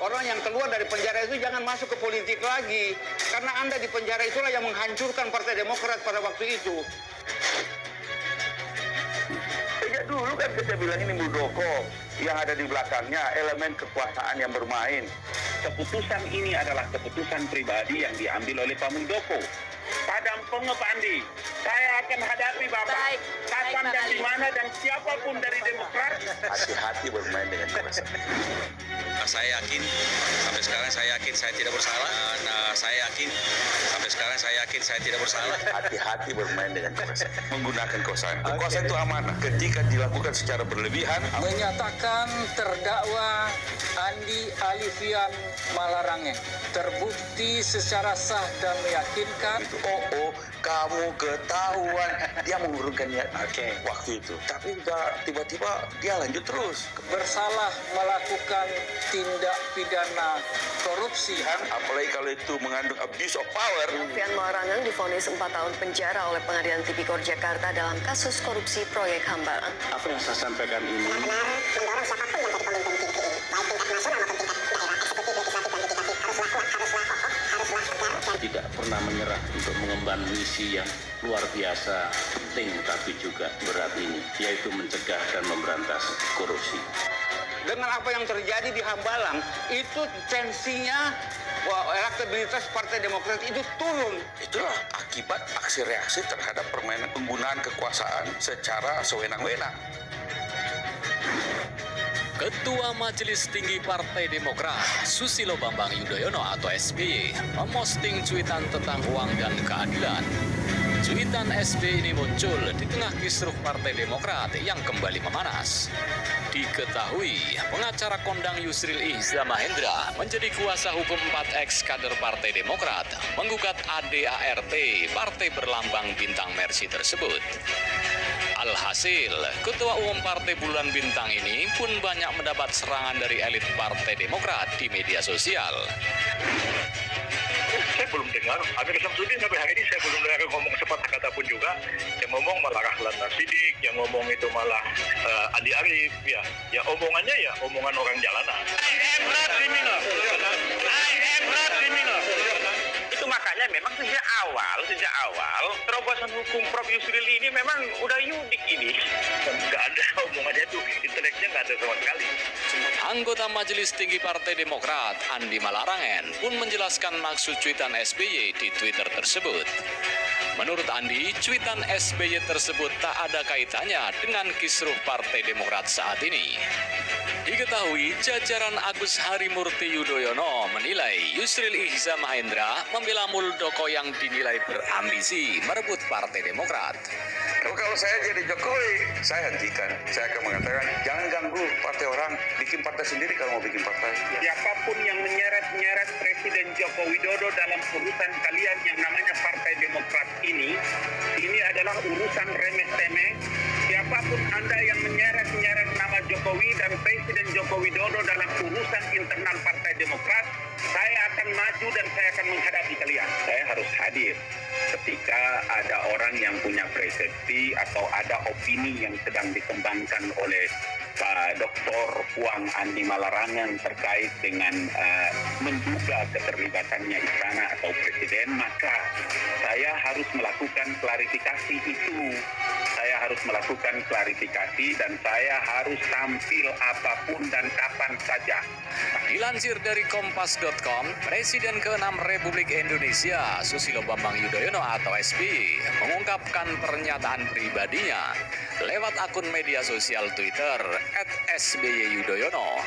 orang yang keluar dari penjara itu jangan masuk ke politik lagi. Karena Anda di penjara itulah yang menghancurkan Partai Demokrat pada waktu itu. Sejak dulu kan kita bilang ini Muldoko, yang ada di belakangnya elemen kekuasaan yang bermain. Keputusan ini adalah keputusan pribadi yang diambil oleh Pak Muldoko. Padam Pongo Pak Andi, saya akan hadapi Bapak. Kapan dan di mana dan siapapun dari Demokrat. Hati-hati bermain dengan kekuasaan. Saya yakin sampai sekarang saya yakin saya tidak bersalah. Saya yakin sampai sekarang saya yakin saya tidak bersalah. Hati-hati bermain dengan kekuasaan. Menggunakan kekuasaan. Kekuasaan itu amanah. Ketika dilakukan secara berlebihan, menyatakan terdakwa Andi Alifian Malarangeng terbukti secara sah dan meyakinkan. Kamu ketahuan dia mengurungkan niat waktu itu. Tapi tiba-tiba dia lanjut terus. Bersalah melakukan tindak pidana korupsi. Apalagi kalau itu mengandung abuse of power. Alifian Malarangeng divonis 4 tahun penjara oleh Pengadilan Tipikor Jakarta dalam kasus korupsi proyek Hambalang. Apa yang saya sampaikan ini? Benar mendorong siapapun yang jadi pemimpin TV ini, baik tingkat nasional maupun tingkat daerah, eksekutif, legislatif, dan yudikatif, haruslah kuat, haruslah kokoh, haruslah tegar. Tidak pernah menyerah untuk mengemban misi yang luar biasa penting tapi juga berat ini, yaitu mencegah dan memberantas korupsi. Dengan apa yang terjadi di Hambalang, itu tensinya elektabilitas Partai Demokrat itu turun. Itulah akibat aksi reaksi terhadap permainan penggunaan kekuasaan secara sewenang-wenang. Ketua Majelis Tinggi Partai Demokrat, Susilo Bambang Yudhoyono atau SBY, memposting cuitan tentang uang dan keadilan. Cuitan SBY ini muncul di tengah kisruh Partai Demokrat yang kembali memanas. Diketahui, pengacara kondang Yusril Ihza Mahendra menjadi kuasa hukum 4 ex-kader Partai Demokrat menggugat ADART, partai berlambang bintang Mercy tersebut. Alhasil, Ketua Umum Partai Bulan Bintang ini pun banyak mendapat serangan dari elit Partai Demokrat di media sosial. Saya belum dengar, Amir Samsudin sampai hari ini saya belum dengar ngomong sepatah kata pun juga. Yang ngomong malah Rahlan Nasidik, yang ngomong itu malah Andi Arief, ya omongannya ya omongan orang jalanan. I am not criminal. Itu makanya memang sejak awal terobosan hukum Prof. Yusril ini memang udah unik ini. Nggak ada omongannya itu, inteleknya nggak ada sama sekali. Anggota Majelis Tinggi Partai Demokrat, Andi Malarangeng, pun menjelaskan maksud cuitan SBY di Twitter tersebut. Menurut Andi, cuitan SBY tersebut tak ada kaitannya dengan kisruh Partai Demokrat saat ini. Diketahui, jajaran Agus Harimurti Yudhoyono menilai Yusril Ihza Mahendra membela Muldoko yang dinilai berambisi merebut Partai Demokrat. Kalau saya jadi Jokowi, saya hentikan. Saya akan mengatakan, jangan ganggu partai orang, bikin partai sendiri kalau mau bikin partai. Siapapun yang menyeret-nyeret Presiden Joko Widodo dalam urusan kalian yang namanya Partai Demokrat ini adalah urusan remeh-temeh. Siapapun Anda yang menyeret-nyeret nama Jokowi dan Presiden Joko Widodo dalam urusan internal Partai Demokrat, saya akan maju dan saya akan menghadapi kalian. Saya harus hadir ketika ada orang yang punya persepsi atau ada opini yang sedang dikembangkan oleh Pak Dr. Puang Andi Malarangeng terkait dengan menduga keterlibatannya istana atau presiden, maka saya harus melakukan klarifikasi itu. Saya harus melakukan klarifikasi dan saya harus tampil apapun dan kapan saja. Dilansir dari Kompas.com, Presiden ke-6 Republik Indonesia, Susilo Bambang Yudhoyono atau SBY, mengungkapkan pernyataan pribadinya lewat akun media sosial Twitter @SBY_Yudhoyono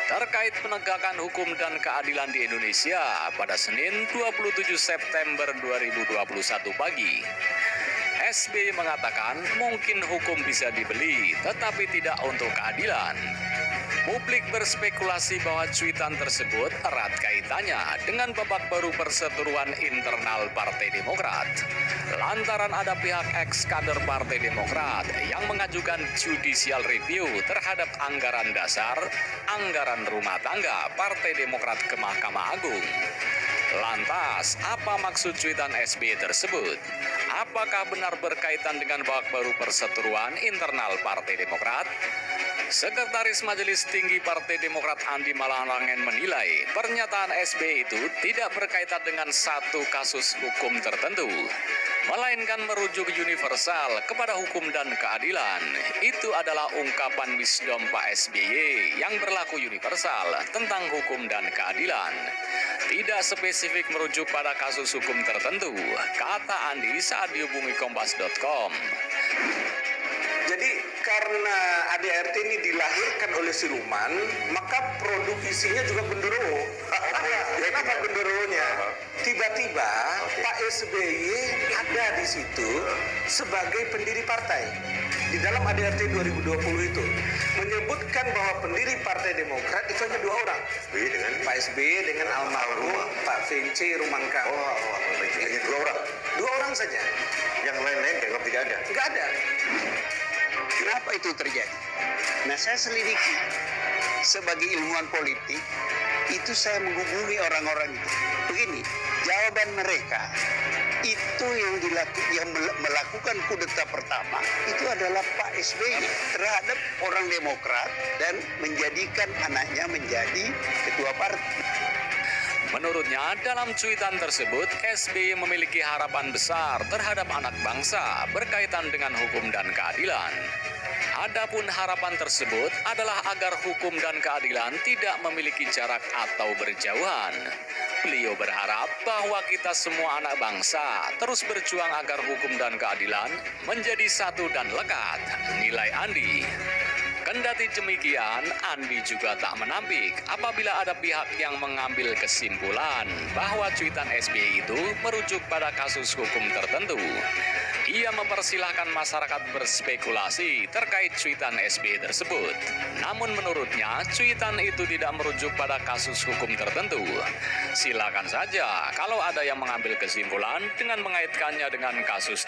terkait penegakan hukum dan keadilan di Indonesia pada Senin 27 September 2021 pagi. SBY mengatakan mungkin hukum bisa dibeli, tetapi tidak untuk keadilan. Publik berspekulasi bahwa cuitan tersebut erat kaitannya dengan babak baru perseteruan internal Partai Demokrat. Lantaran ada pihak ex-kader Partai Demokrat yang mengajukan judicial review terhadap anggaran dasar, anggaran rumah tangga Partai Demokrat ke Mahkamah Agung. Lantas, apa maksud cuitan SBY tersebut? Apakah benar berkaitan dengan babak baru perseteruan internal Partai Demokrat? Sekretaris Majelis Tinggi Partai Demokrat Andi Malarangeng menilai pernyataan SBY itu tidak berkaitan dengan satu kasus hukum tertentu, melainkan merujuk universal kepada hukum dan keadilan. Itu adalah ungkapan wisdom Pak SBY yang berlaku universal tentang hukum dan keadilan. Tidak spesifik merujuk pada kasus hukum tertentu, kata Andi saat dihubungi Kompas.com. Jadi karena ADART ini dilahirkan oleh siluman, maka produk isinya juga genderuwo. Kenapa genderuwonya? Tiba-tiba Pak SBY ada di situ sebagai pendiri partai. Di dalam ADART 2020 itu menyebutkan bahwa pendiri Partai Demokrat itu hanya 2 orang. Pak SBY dengan almarhum Pak Vinci Rumangkang. Hanya 2 orang. 2 orang saja. Yang lain-lain dianggap tidak ada. Nggak ada. Kenapa itu terjadi? Nah, saya selidiki sebagai ilmuwan politik, itu saya menghubungi orang-orang itu. Begini, jawaban mereka itu yang melakukan kudeta pertama itu adalah Pak SBY terhadap orang Demokrat dan menjadikan anaknya menjadi ketua partai. Menurutnya, dalam cuitan tersebut, SBY memiliki harapan besar terhadap anak bangsa berkaitan dengan hukum dan keadilan. Adapun harapan tersebut adalah agar hukum dan keadilan tidak memiliki jarak atau berjauhan. Beliau berharap bahwa kita semua anak bangsa terus berjuang agar hukum dan keadilan menjadi satu dan lekat, nilai Andi. Kendati demikian, Andi juga tak menampik apabila ada pihak yang mengambil kesimpulan bahwa cuitan SBY itu merujuk pada kasus hukum tertentu. Ia mempersilahkan masyarakat berspekulasi terkait cuitan SBY tersebut. Namun menurutnya, cuitan itu tidak merujuk pada kasus hukum tertentu. Silakan saja kalau ada yang mengambil kesimpulan dengan mengaitkannya dengan kasus tertentu.